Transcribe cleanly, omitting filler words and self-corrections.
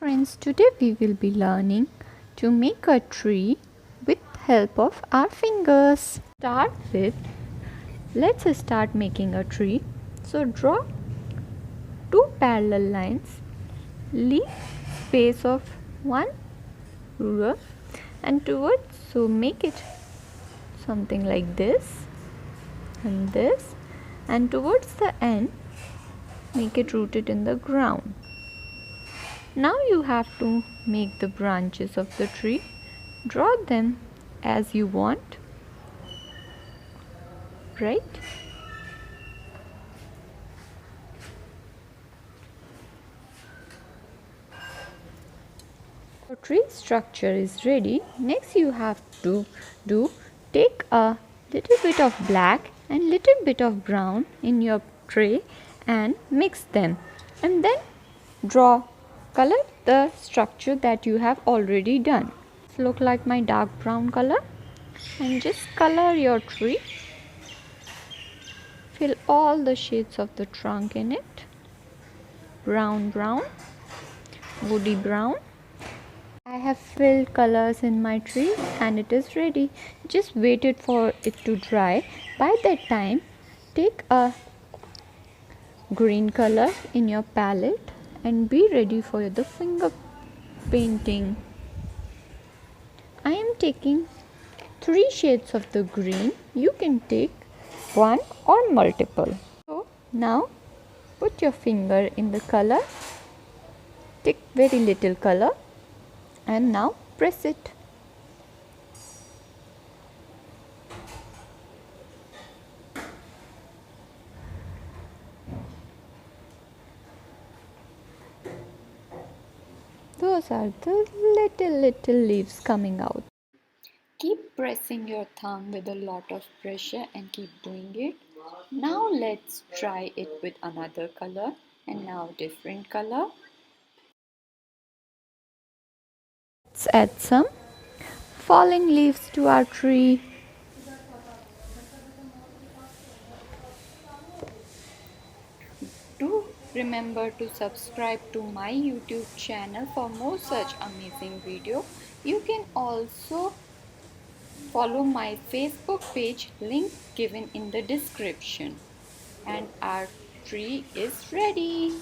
Friends, today we will be learning to make a tree with help of our fingers. Let's start making a tree. So draw two parallel lines, leave space of one ruler and towards, so make it something like this and this, and towards the end make it rooted in the ground. Now you have to make the branches of the tree. Draw them as you want, right? The tree structure is ready. Next you have to take a little bit of black and little bit of brown in your tray and mix them, and then color the structure that you have already done. Look like my dark brown color, and just color your tree. Fill all the shades of the trunk in it. Brown, woody brown. I have filled colors in my tree and it is ready. Just wait it for it to dry. By that time, take a green color in your palette and be ready for the finger painting. I am taking 3 shades of the green. You can take one or multiple. So now put your finger in the color. Take very little color and now press it. Those are the little leaves coming out. Keep pressing your thumb with a lot of pressure and keep doing it. Now let's try it with another color, and now different color. Let's add some falling leaves to our tree. Do remember to subscribe to my YouTube channel for more such amazing video. You can also follow my Facebook page, link given in the description. And our tree is ready.